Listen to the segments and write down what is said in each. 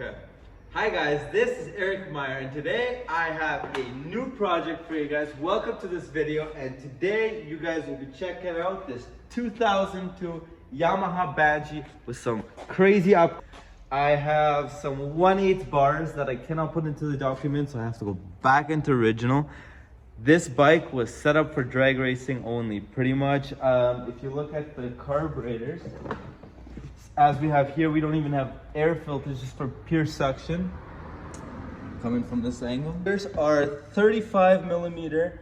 Okay. Hi guys, this is Eric Meyer, and today I have a new project for you guys. Welcome to this video, and today you guys will be checking out this 2002 Yamaha Banshee with some crazy up. I have some 1/8 bars that I cannot put into the document, so I have to go back into original. This bike was set up for drag racing only, pretty much. If you look at the carburetors, as we have here, we don't even have air filters, just for pure suction. Coming from this angle. There's our 35 millimeter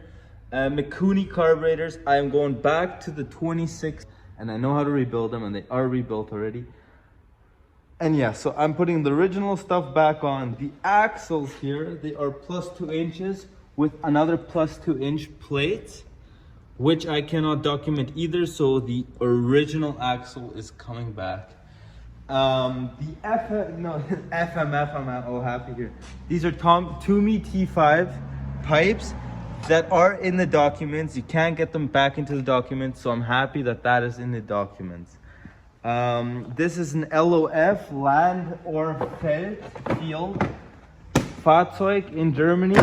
Mikuni carburetors. I am going back to the 26, and I know how to rebuild them, and they are rebuilt already. And yeah, so I'm putting the original stuff back on. The axles here, they are +2 inches with another +2 inch plate, which I cannot document either, so the original axle is coming back. The FMF, I'm all happy here. These are Toomey T5 pipes that are in the documents. You can't get them back into the documents, so I'm happy that that is in the documents. This is an LOF, Land or Field Fahrzeug in Germany.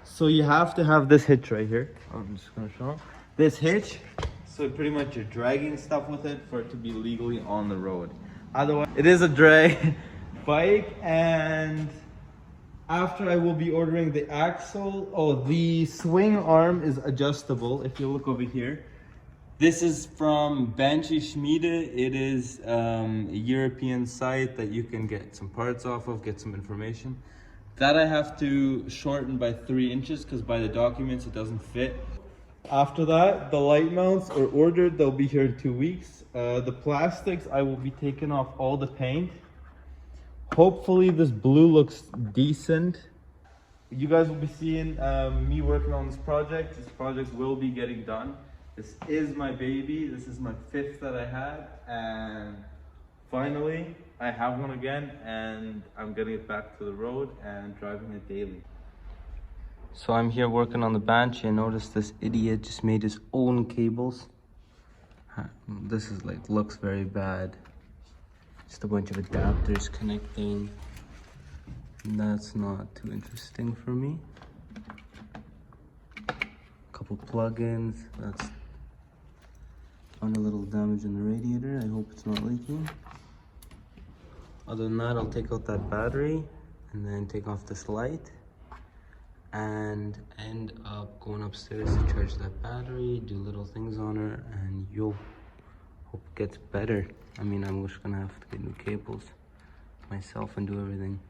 So you have to have this hitch right here. I'm just gonna show this hitch. So pretty much you're dragging stuff with it for it to be legally on the road. Otherwise, it is a drag bike, and after I will be ordering the axle. Oh, the swing arm is adjustable. If you look over here, this is from Banshee Schmiede. It is a European site that you can get some parts off of, get some information. That I have to shorten by 3 inches because by the documents it doesn't fit. After that, the light mounts are ordered. They'll be here in 2 weeks. The plastics, I will be taking off all the paint. Hopefully this blue looks decent. You guys will be seeing me working on this project. This project will be getting done. This is my baby. This is my 5th that I had, and finally I have one again, and I'm getting it back to the road and driving it daily. So I'm here working on the Banshee, and notice this idiot just made his own cables. This is like, looks very bad. Just a bunch of adapters connecting. That's not too interesting for me. A couple plugins. That's found a little damage in the radiator. I hope it's not leaking. Other than that, I'll take out that battery and then take off this light and end up going upstairs to charge that battery, do little things on her, and you'll hope it gets better. I mean, I'm just gonna have to get new cables myself and do everything.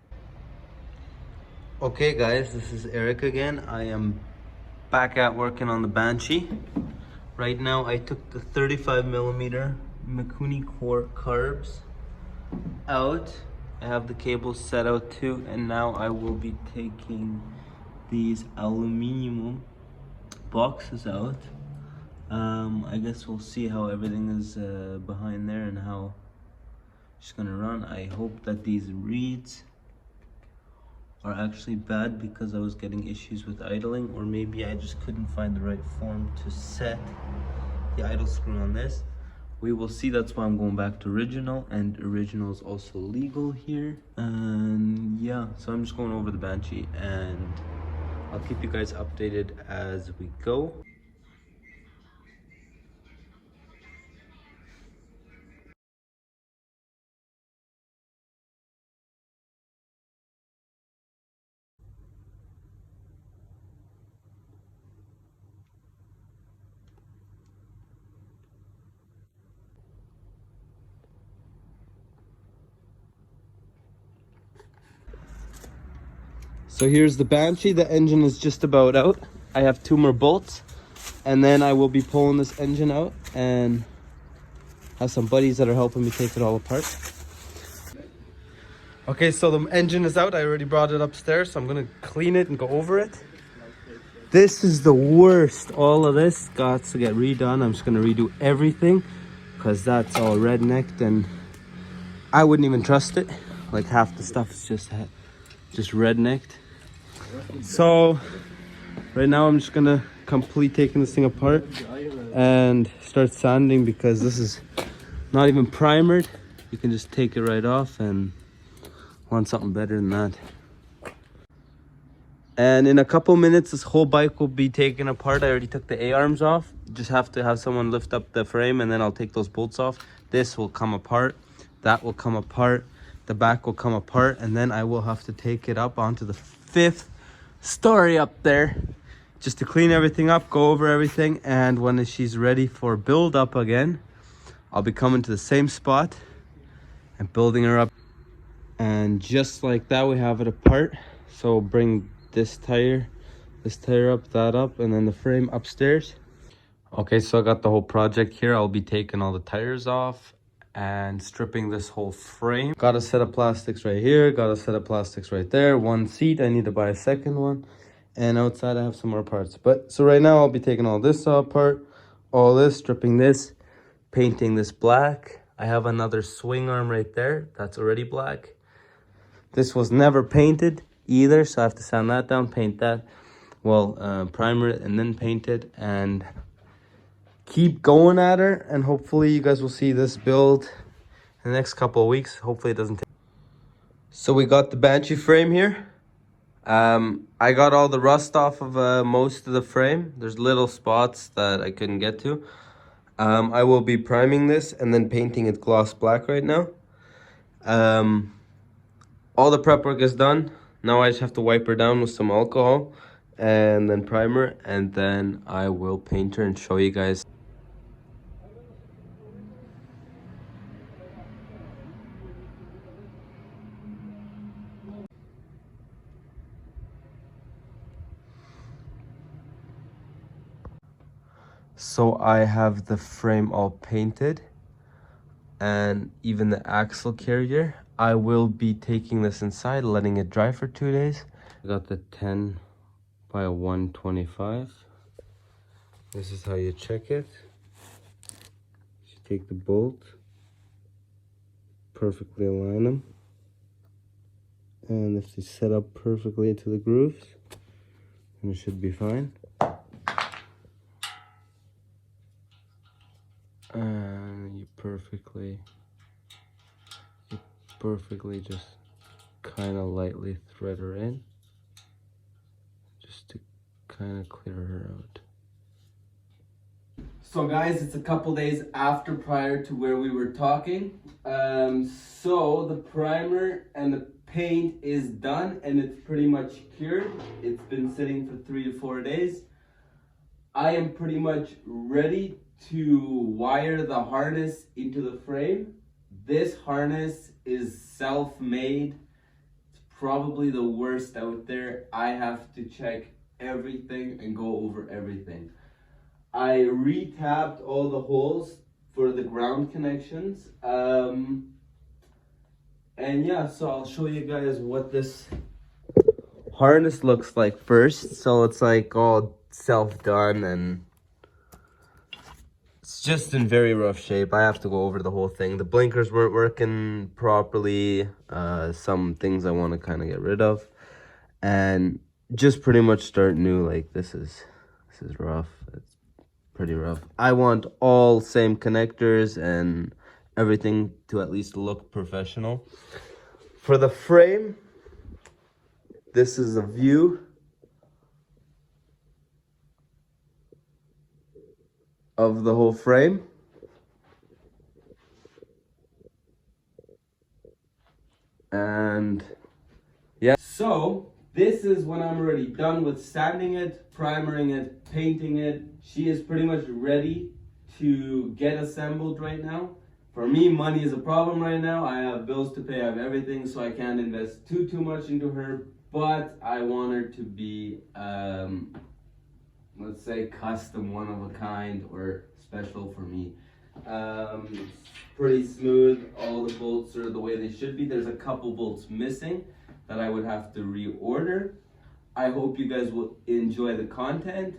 Okay guys, this is Eric again. I am back at working on the Banshee. Right now I took the 35 millimeter Mikuni core carbs out. I have the cables set out too, and now I will be taking these aluminum boxes out. I guess we'll see how everything is behind there and how it's gonna run. I hope that these reeds are actually bad because I was getting issues with idling, or maybe I just couldn't find the right form to set the idle screw on this. We will see. That's why I'm going back to original, and original is also legal here. And yeah, so I'm just going over the Banshee, and I'll keep you guys updated as we go. So here's the Banshee. The engine is just about out. I have 2 more bolts, and then I will be pulling this engine out and have some buddies that are helping me take it all apart. Okay, so the engine is out. I already brought it upstairs, so I'm gonna clean it and go over it. This is the worst. All of this got to get redone. I'm just gonna redo everything because that's all rednecked, and I wouldn't even trust it. Like half the stuff is just rednecked. So right now I'm just gonna complete taking this thing apart and start sanding, because this is not even primered. You can just take it right off and Want something better than that. And in a couple minutes, this whole bike will be taken apart. I already took the A-arms off. Just have to have someone lift up the frame, and then I'll take those bolts off. This will come apart. That will come apart. The back will come apart. And then I will have to take it up onto the 5th story up there, just to clean everything up, go over everything. And when she's ready for build up again, I'll be coming to the same spot and building her up. And just like that, we have it apart. So bring this tire up, that up, and then the frame upstairs. Okay, so I got the whole project here. I'll be taking all the tires off and stripping this whole frame. Got a set of plastics right here, got a set of plastics right there. One seat, I need to buy a second one. And outside I have some more parts. But so right now I'll be taking all this apart, all this, stripping this, painting this black. I have another swing arm right there that's already black. This was never painted either, so I have to sand that down, paint that, well, primer it, and then paint it, and keep going at her. And hopefully you guys will see this build in the next couple of weeks. Hopefully it doesn't take. So we got the Banshee frame here. I got all the rust off of most of the frame. There's little spots that I couldn't get to. I will be priming this and then painting it gloss black right now. All the prep work is done. Now I just have to wipe her down with some alcohol and then primer, and then I will paint her and show you guys. So I have the frame all painted and even the axle carrier. I will be taking this inside, letting it dry for 2 days. I got the 10 by 125. This is how you check it. You take the bolt, perfectly align them, and if they set up perfectly into the grooves, then it should be fine. And you perfectly just kind of lightly thread her in, just to kind of clear her out. So guys, it's a couple days after prior to where we were talking. So the primer and the paint is done and it's pretty much cured. It's been sitting for 3 to 4 days. I am pretty much ready to wire the harness into the frame. This harness is self-made. It's probably the worst out there. I have to check everything and go over everything. I re-tapped all the holes for the ground connections. And yeah, so I'll show you guys what this harness looks like first. So it's like all self-done and it's just in very rough shape. I have to go over the whole thing. The blinkers weren't working properly. Some things I want to kind of get rid of, and just pretty much start new. Like this is rough. It's pretty rough. I want all same connectors and everything to at least look professional. For the frame, this is a view of the whole frame. And yeah, so this is when I'm already done with sanding it, primering it, painting it. She is pretty much ready to get assembled right now. For me, money is a problem right now. I have bills to pay, I have everything, so I can't invest too much into her, but I want her to be let's say custom, one of a kind, or special for me. It's pretty smooth. All the bolts are the way they should be. There's a couple bolts missing that I would have to reorder. I hope you guys will enjoy the content,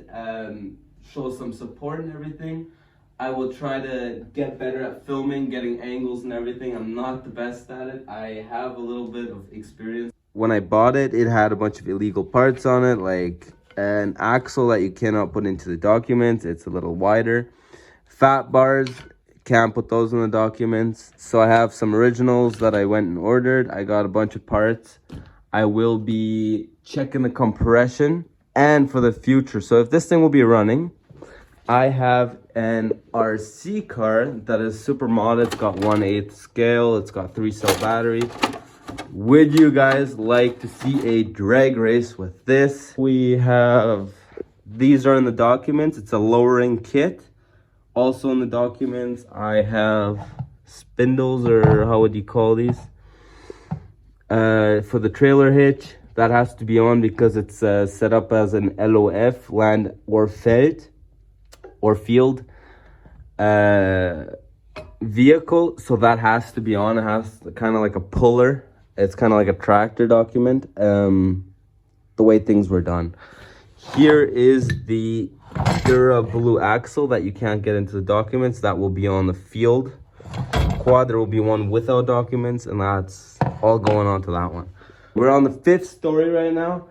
show some support and everything. I will try to get better at filming, getting angles and everything. I'm not the best at it. I have a little bit of experience. When I bought it, it had a bunch of illegal parts on it, like an axle that you cannot put into the documents. It's a little wider. Fat bars Can't put those in the documents. So I have some originals that I went and ordered. I got a bunch of parts. I will be checking the compression and for the future. So if this thing will be running, I have an RC car that is super modded. It's got 1/8 scale. It's got 3-cell battery. Would you guys like to see a drag race with this? We have, these are in the documents. It's a lowering kit. Also in the documents, I have spindles, or how would you call these? For the trailer hitch. That has to be on because it's set up as an LOF, land or feld, or field vehicle. So that has to be on. It has kind of like a puller. It's kind of like a tractor document, the way things were done. Here is the Dura blue axle that you can't get into the documents. That will be on the field quad. There will be one without documents, and that's all going on to that one. We're on the 5th story right now.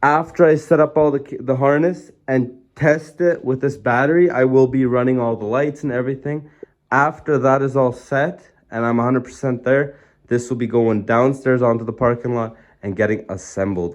After I set up all the harness and test it with this battery, I will be running all the lights and everything. After that is all set and I'm 100% there, this will be going downstairs onto the parking lot and getting assembled.